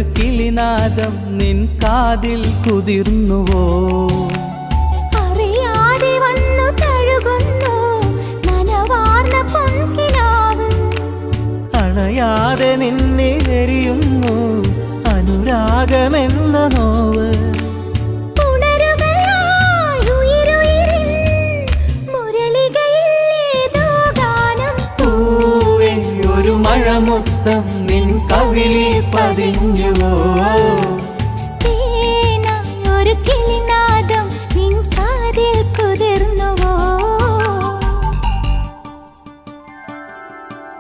ഒരു കിളിനാദം നിൻ കാതിൽ കുതിർന്നുവോ? അറിയാതെ വന്നു തഴുകുന്നു നനവാർന്ന പൊൻകിനാവ്. അണയാതെ നിന്നെ എരിയുന്നു അനുരാഗമെന്ന നോവ്. ഒരു മഴമുത്തം നിൻ കവിളിൽ പതിഞ്ഞുവോ?